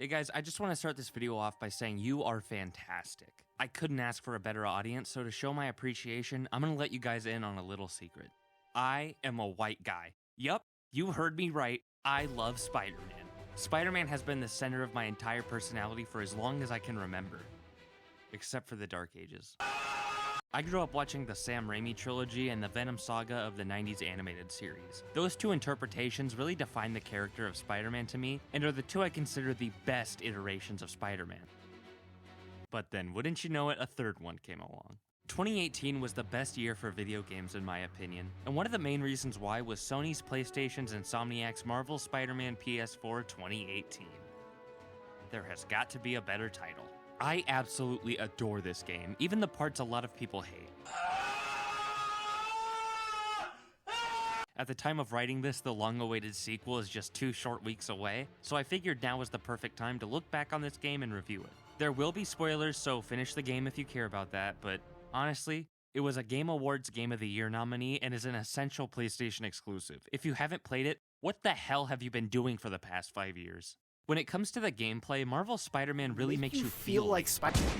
Hey guys, I just want to start this video off by saying you are fantastic. I couldn't ask for a better audience, so to show my appreciation, I'm gonna let you guys in on a little secret. I am a white guy. Yup, you heard me right, I love Spider-Man. Spider-Man has been the center of my entire personality for as long as I can remember. Except for the Dark Ages. I grew up watching the Sam Raimi trilogy and the Venom saga of the 90s animated series. Those two interpretations really define the character of Spider-Man to me, and are the two I consider the best iterations of Spider-Man. But then, wouldn't you know it, a third one came along. 2018 was the best year for video games in my opinion, and one of the main reasons why was Sony's, PlayStation's, and Insomniac's Marvel's Spider-Man PS4 2018. There has got to be a better title. I absolutely adore this game, even the parts a lot of people hate. At the time of writing this, the long-awaited sequel is just 2 short weeks away, so I figured now was the perfect time to look back on this game and review it. There will be spoilers, so finish the game if you care about that, but honestly, it was a Game Awards Game of the Year nominee and is an essential PlayStation exclusive. If you haven't played it, what the hell have you been doing for the past 5 years? When it comes to the gameplay, Marvel's Spider-Man really makes you feel like Spider-Man.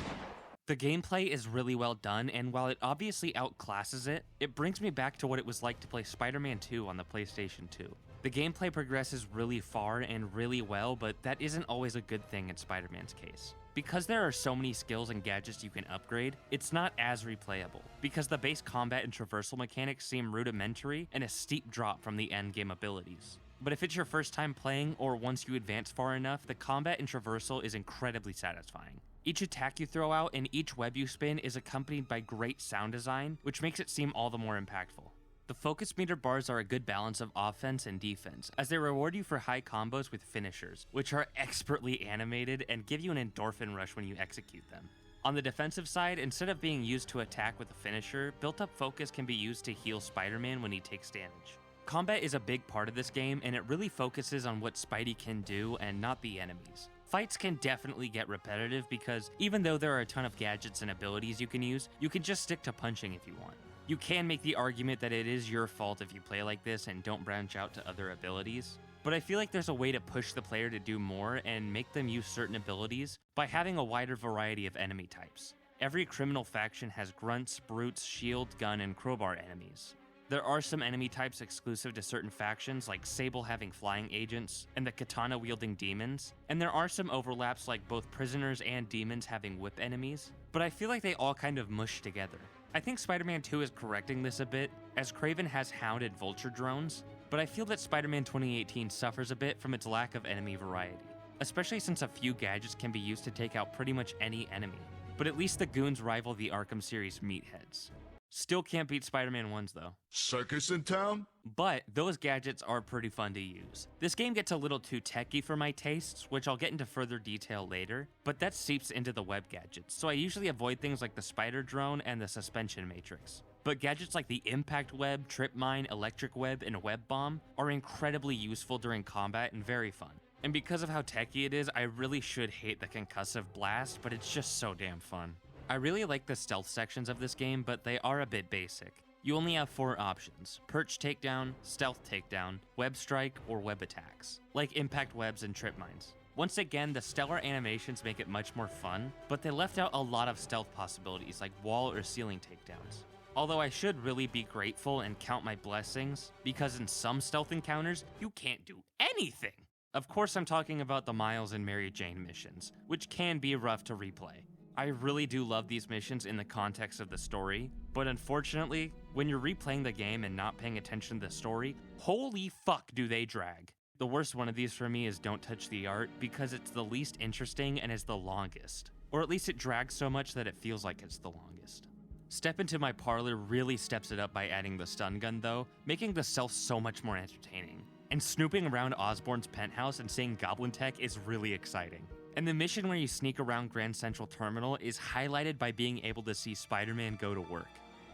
The gameplay is really well done, and while it obviously outclasses it, it brings me back to what it was like to play Spider-Man 2 on the PlayStation 2. The gameplay progresses really far and really well, but that isn't always a good thing in Spider-Man's case. Because there are so many skills and gadgets you can upgrade, it's not as replayable, because the base combat and traversal mechanics seem rudimentary and a steep drop from the endgame abilities. But if it's your first time playing, or once you advance far enough, the combat and traversal is incredibly satisfying. Each attack you throw out and each web you spin is accompanied by great sound design, which makes it seem all the more impactful. The focus meter bars are a good balance of offense and defense, as they reward you for high combos with finishers, which are expertly animated and give you an endorphin rush when you execute them. On the defensive side, instead of being used to attack with a finisher, built-up focus can be used to heal Spider-Man when he takes damage. Combat is a big part of this game, and it really focuses on what Spidey can do and not the enemies. Fights can definitely get repetitive because even though there are a ton of gadgets and abilities you can use, you can just stick to punching if you want. You can make the argument that it is your fault if you play like this and don't branch out to other abilities, but I feel like there's a way to push the player to do more and make them use certain abilities by having a wider variety of enemy types. Every criminal faction has grunts, brutes, shield, gun, and crowbar enemies. There are some enemy types exclusive to certain factions, like Sable having flying agents, and the katana-wielding demons, and there are some overlaps like both prisoners and demons having whip enemies, but I feel like they all kind of mush together. I think Spider-Man 2 is correcting this a bit, as Kraven has Hound and Vulture drones, but I feel that Spider-Man 2018 suffers a bit from its lack of enemy variety, especially since a few gadgets can be used to take out pretty much any enemy, but at least the goons rival the Arkham series meatheads. Still can't beat Spider-Man 1's though. Circus in town? But those gadgets are pretty fun to use. This game gets a little too techy for my tastes, which I'll get into further detail later, but that seeps into the web gadgets, so I usually avoid things like the spider drone and the suspension matrix. But gadgets like the impact web, trip mine, electric web, and web bomb are incredibly useful during combat and very fun. And because of how techy it is, I really should hate the concussive blast, but it's just so damn fun. I really like the stealth sections of this game, but they are a bit basic. You only have 4 options: perch takedown, stealth takedown, web strike, or web attacks, like impact webs and trip mines. Once again, the stellar animations make it much more fun, but they left out a lot of stealth possibilities like wall or ceiling takedowns. Although I should really be grateful and count my blessings, because in some stealth encounters, you can't do anything! Of course I'm talking about the Miles and Mary Jane missions, which can be rough to replay. I really do love these missions in the context of the story, but unfortunately, when you're replaying the game and not paying attention to the story, holy fuck do they drag. The worst one of these for me is Don't Touch the Art, because it's the least interesting and is the longest. Or at least it drags so much that it feels like it's the longest. Step Into My Parlor really steps it up by adding the stun gun though, making the stealth so much more entertaining. And snooping around Osborn's penthouse and seeing Goblin Tech is really exciting. And the mission where you sneak around Grand Central Terminal is highlighted by being able to see Spider-Man go to work.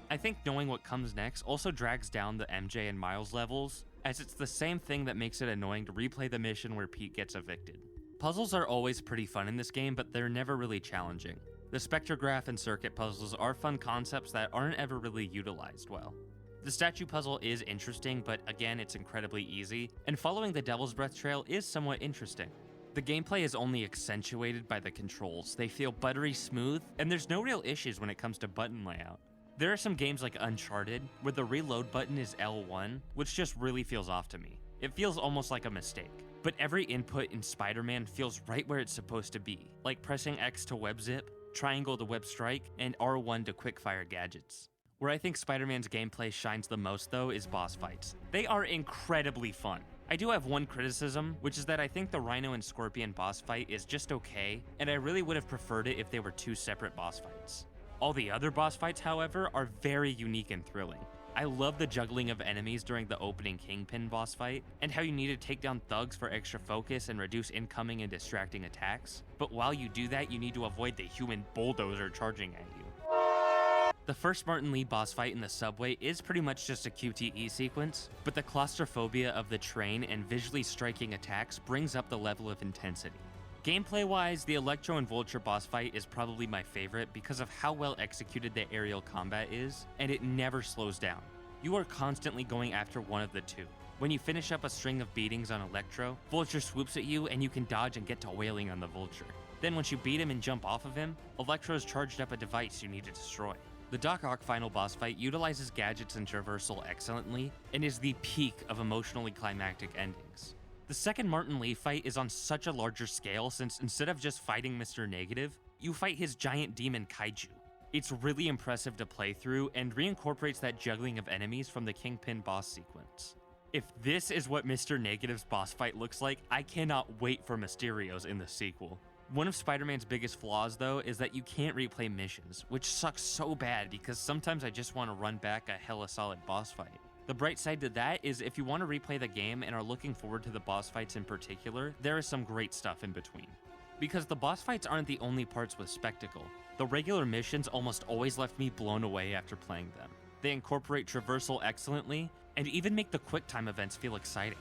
I think knowing what comes next also drags down the MJ and Miles levels, as it's the same thing that makes it annoying to replay the mission where Pete gets evicted. Puzzles are always pretty fun in this game, but they're never really challenging. The spectrograph and circuit puzzles are fun concepts that aren't ever really utilized well. The statue puzzle is interesting, but again, it's incredibly easy, and following the Devil's Breath trail is somewhat interesting. The gameplay is only accentuated by the controls. They feel buttery smooth, and there's no real issues when it comes to button layout. There are some games like Uncharted, where the reload button is L1, which just really feels off to me. It feels almost like a mistake. But every input in Spider-Man feels right where it's supposed to be, like pressing X to web zip, triangle to web strike, and R1 to quickfire gadgets. Where I think Spider-Man's gameplay shines the most though is boss fights. They are incredibly fun. I do have one criticism, which is that I think the Rhino and Scorpion boss fight is just okay, and I really would have preferred it if they were two separate boss fights. All the other boss fights, however, are very unique and thrilling. I love the juggling of enemies during the opening Kingpin boss fight, and how you need to take down thugs for extra focus and reduce incoming and distracting attacks, but while you do that, you need to avoid the human bulldozer charging at you. The first Martin Lee boss fight in the subway is pretty much just a QTE sequence, but the claustrophobia of the train and visually striking attacks brings up the level of intensity. Gameplay-wise, the Electro and Vulture boss fight is probably my favorite because of how well executed the aerial combat is, and it never slows down. You are constantly going after one of the two. When you finish up a string of beatings on Electro, Vulture swoops at you and you can dodge and get to wailing on the Vulture. Then once you beat him and jump off of him, Electro's charged up a device you need to destroy. The Doc Ock final boss fight utilizes gadgets and traversal excellently, and is the peak of emotionally climactic endings. The second Martin Lee fight is on such a larger scale since instead of just fighting Mr. Negative, you fight his giant demon kaiju. It's really impressive to play through and reincorporates that juggling of enemies from the Kingpin boss sequence. If this is what Mr. Negative's boss fight looks like, I cannot wait for Mysterio's in the sequel. One of Spider-Man's biggest flaws though is that you can't replay missions, which sucks so bad because sometimes I just want to run back a hella solid boss fight. The bright side to that is if you want to replay the game and are looking forward to the boss fights in particular, there is some great stuff in between. Because the boss fights aren't the only parts with spectacle. The regular missions almost always left me blown away after playing them. They incorporate traversal excellently, and even make the QuickTime events feel exciting.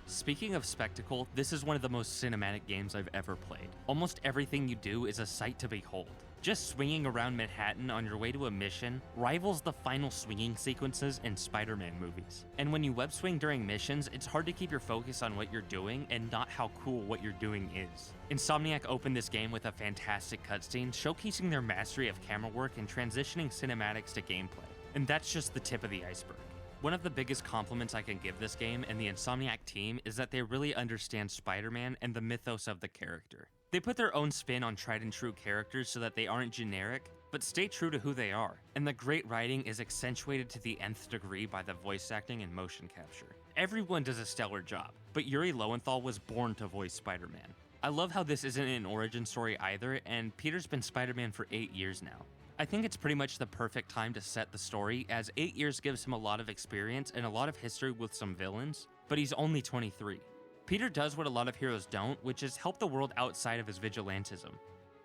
Speaking of spectacle, this is one of the most cinematic games I've ever played. Almost everything you do is a sight to behold. Just swinging around Manhattan on your way to a mission rivals the final swinging sequences in Spider-Man movies. And when you web swing during missions, it's hard to keep your focus on what you're doing and not how cool what you're doing is. Insomniac opened this game with a fantastic cutscene showcasing their mastery of camera work and transitioning cinematics to gameplay. And that's just the tip of the iceberg. One of the biggest compliments I can give this game and the Insomniac team is that they really understand Spider-Man and the mythos of the character. They put their own spin on tried and true characters so that they aren't generic, but stay true to who they are. And the great writing is accentuated to the nth degree by the voice acting and motion capture. Everyone does a stellar job, but Yuri Lowenthal was born to voice Spider-Man. I love how this isn't an origin story either, and Peter's been Spider-Man for 8 years now. I think it's pretty much the perfect time to set the story, as 8 years gives him a lot of experience and a lot of history with some villains, but he's only 23. Peter does what a lot of heroes don't, which is help the world outside of his vigilantism.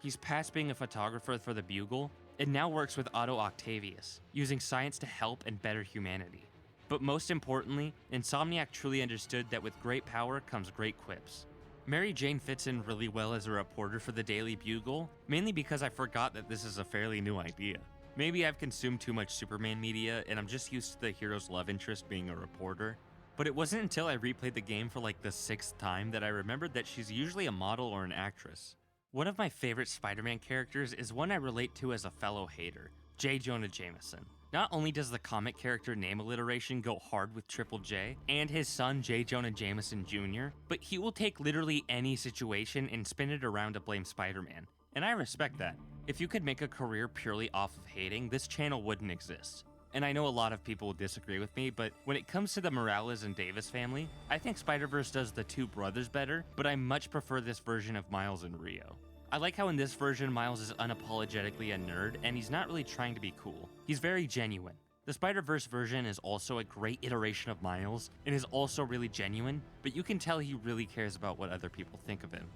He's past being a photographer for the Bugle, and now works with Otto Octavius, using science to help and better humanity. But most importantly, Insomniac truly understood that with great power comes great quips. Mary Jane fits in really well as a reporter for the Daily Bugle, mainly because I forgot that this is a fairly new idea. Maybe I've consumed too much Superman media and I'm just used to the hero's love interest being a reporter, but it wasn't until I replayed the game for like the 6th time that I remembered that she's usually a model or an actress. One of my favorite Spider-Man characters is one I relate to as a fellow hater, J. Jonah Jameson. Not only does the comic character name alliteration go hard with Triple J and his son J. Jonah Jameson Jr., but he will take literally any situation and spin it around to blame Spider-Man. And I respect that. If you could make a career purely off of hating, this channel wouldn't exist. And I know a lot of people will disagree with me, but when it comes to the Morales and Davis family, I think Spider-Verse does the two brothers better, but I much prefer this version of Miles and Rio. I like how in this version, Miles is unapologetically a nerd, and he's not really trying to be cool. He's very genuine. The Spider-Verse version is also a great iteration of Miles, and is also really genuine, but you can tell he really cares about what other people think of him.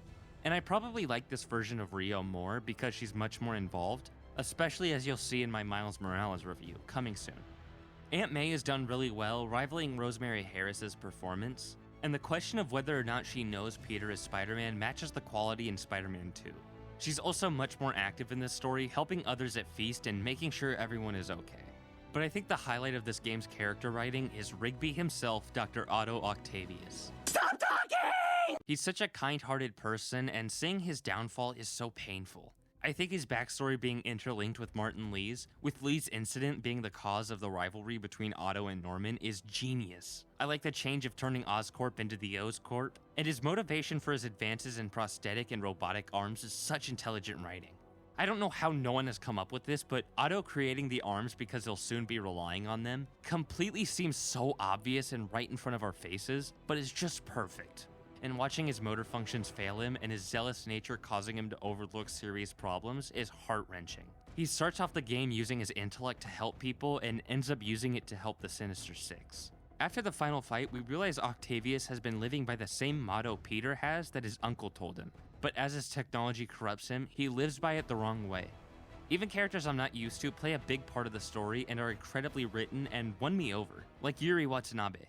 And I probably like this version of Rio more because she's much more involved, especially as you'll see in my Miles Morales review, coming soon. Aunt May is done really well, rivaling Rosemary Harris's performance, and the question of whether or not she knows Peter is Spider-Man matches the quality in Spider-Man 2. She's also much more active in this story, helping others at Feast and making sure everyone is okay. But I think the highlight of this game's character writing is Rigby himself, Dr. Otto Octavius. Stop talking! He's such a kind-hearted person, and seeing his downfall is so painful. I think his backstory being interlinked with Martin Lee's, with Lee's incident being the cause of the rivalry between Otto and Norman, is genius. I like the change of turning Oscorp into the Oscorp, and his motivation for his advances in prosthetic and robotic arms is such intelligent writing. I don't know how no one has come up with this, but Otto creating the arms because he'll soon be relying on them completely seems so obvious and right in front of our faces, but it's just perfect. And watching his motor functions fail him and his zealous nature causing him to overlook serious problems is heart-wrenching. He starts off the game using his intellect to help people and ends up using it to help the Sinister Six. After the final fight, we realize Octavius has been living by the same motto Peter has that his uncle told him, but as his technology corrupts him, he lives by it the wrong way. Even characters I'm not used to play a big part of the story and are incredibly written and won me over, like Yuri Watanabe.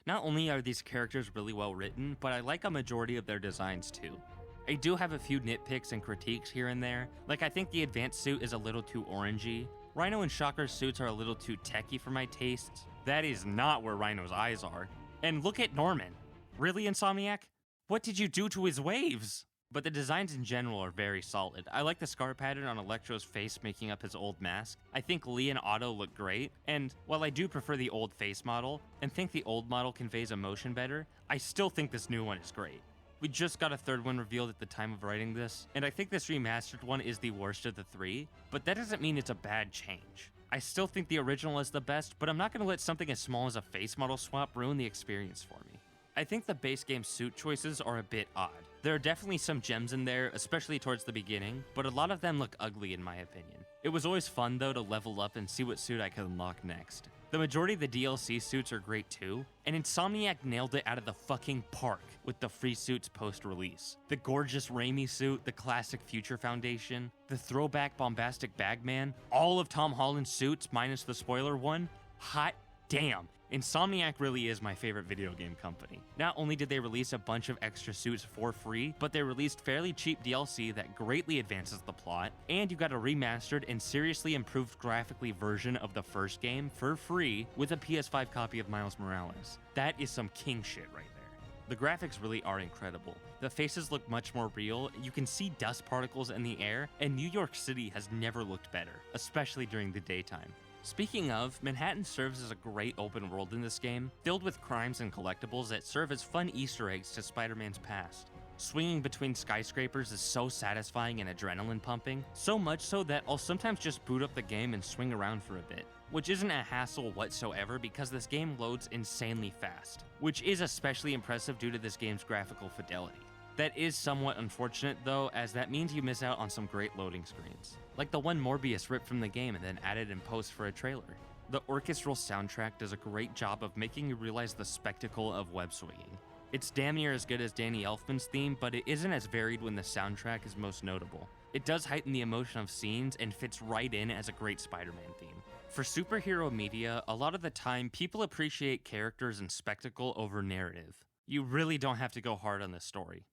Not only are these characters really well written, but I like a majority of their designs too. I do have a few nitpicks and critiques here and there, like I think the advanced suit is a little too orangey, Rhino and Shocker's suits are a little too techy for my tastes. That is not where Rhino's eyes are. And look at Norman. Really, Insomniac? What did you do to his waves? But the designs in general are very solid. I like the scar pattern on Electro's face making up his old mask. I think Lee and Otto look great, and while I do prefer the old face model, and think the old model conveys emotion better, I still think this new one is great. We just got a third one revealed at the time of writing this, and I think this remastered one is the worst of the three, but that doesn't mean it's a bad change. I still think the original is the best, but I'm not going to let something as small as a face model swap ruin the experience for me. I think the base game suit choices are a bit odd. There are definitely some gems in there, especially towards the beginning, but a lot of them look ugly in my opinion. It was always fun though to level up and see what suit I could unlock next. The majority of the DLC suits are great too, and Insomniac nailed it out of the fucking park with the free suits post-release. The gorgeous Raimi suit, the classic Future Foundation, the throwback bombastic Bagman, all of Tom Holland's suits minus the spoiler one. Hot damn. Insomniac really is my favorite video game company. Not only did they release a bunch of extra suits for free, but they released fairly cheap DLC that greatly advances the plot, and you got a remastered and seriously improved graphically version of the first game for free with a PS5 copy of Miles Morales. That is some king shit right there. The graphics really are incredible. The faces look much more real, you can see dust particles in the air, and New York City has never looked better, especially during the daytime. Speaking of, Manhattan serves as a great open world in this game, filled with crimes and collectibles that serve as fun Easter eggs to Spider-Man's past. Swinging between skyscrapers is so satisfying and adrenaline pumping, so much so that I'll sometimes just boot up the game and swing around for a bit, which isn't a hassle whatsoever because this game loads insanely fast, which is especially impressive due to this game's graphical fidelity. That is somewhat unfortunate though, as that means you miss out on some great loading screens, like the one Morbius ripped from the game and then added in post for a trailer. The orchestral soundtrack does a great job of making you realize the spectacle of web swinging. It's damn near as good as Danny Elfman's theme, but it isn't as varied when the soundtrack is most notable. It does heighten the emotion of scenes and fits right in as a great Spider-Man theme. For superhero media, a lot of the time people appreciate characters and spectacle over narrative. You really don't have to go hard on this story.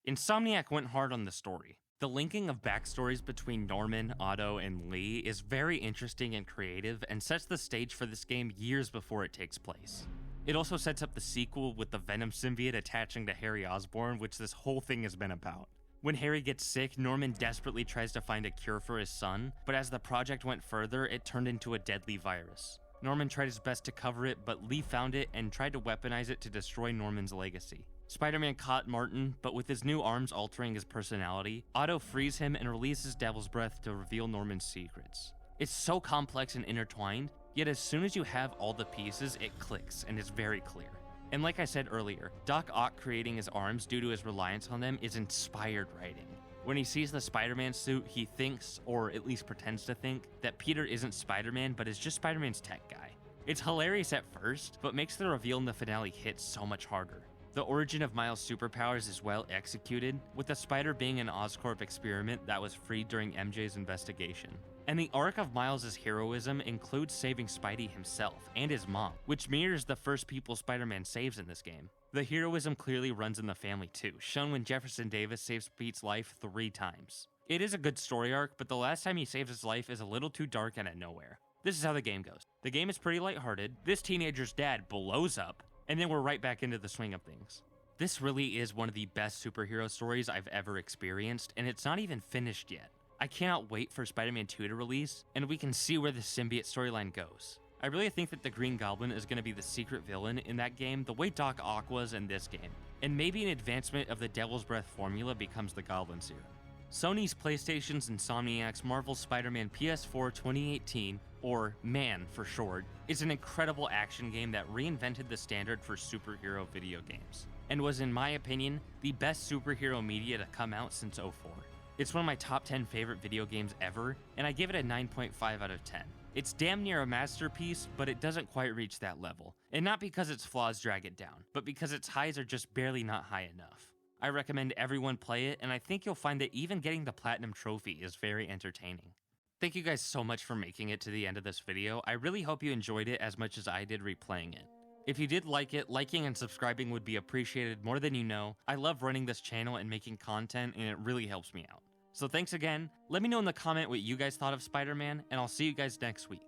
Insomniac went hard on the story. The linking of backstories between Norman, Otto, and Lee is very interesting and creative and sets the stage for this game years before it takes place. It also sets up the sequel with the Venom symbiote attaching to Harry Osborn, which this whole thing has been about. When Harry gets sick, Norman desperately tries to find a cure for his son, but as the project went further, it turned into a deadly virus. Norman tried his best to cover it, but Lee found it and tried to weaponize it to destroy Norman's legacy. Spider-Man caught Martin, but with his new arms altering his personality, Otto frees him and releases Devil's Breath to reveal Norman's secrets. It's so complex and intertwined, yet as soon as you have all the pieces, it clicks and is very clear. And like I said earlier, Doc Ock creating his arms due to his reliance on them is inspired writing. When he sees the Spider-Man suit, he thinks, or at least pretends to think, that Peter isn't Spider-Man but is just Spider-Man's tech guy. It's hilarious at first, but makes the reveal in the finale hit so much harder. The origin of Miles' superpowers is well executed, with the spider being an Oscorp experiment that was freed during MJ's investigation. And the arc of Miles' heroism includes saving Spidey himself and his mom, which mirrors the first people Spider-Man saves in this game. The heroism clearly runs in the family too, shown when Jefferson Davis saves Pete's life 3 times. It is a good story arc, but the last time he saves his life is a little too dark and out of nowhere. This is how the game goes. The game is pretty lighthearted, this teenager's dad blows up, and then we're right back into the swing of things. This really is one of the best superhero stories I've ever experienced, and it's not even finished yet. I cannot wait for Spider-Man 2 to release, and we can see where the symbiote storyline goes. I really think that the Green Goblin is going to be the secret villain in that game the way Doc Ock was in this game, and maybe an advancement of the Devil's Breath formula becomes the Goblin Serum. Sony's, PlayStation's, Insomniac's Marvel's Spider-Man PS4 2018, or MAN for short, is an incredible action game that reinvented the standard for superhero video games, and was, in my opinion, the best superhero media to come out since 04. It's one of my top 10 favorite video games ever, and I give it a 9.5 out of 10. It's damn near a masterpiece, but it doesn't quite reach that level. And not because its flaws drag it down, but because its highs are just barely not high enough. I recommend everyone play it, and I think you'll find that even getting the Platinum Trophy is very entertaining. Thank you guys so much for making it to the end of this video. I really hope you enjoyed it as much as I did replaying it. If you did like it, liking and subscribing would be appreciated more than you know. I love running this channel and making content, and it really helps me out. So thanks again. Let me know in the comment what you guys thought of Spider-Man, and I'll see you guys next week.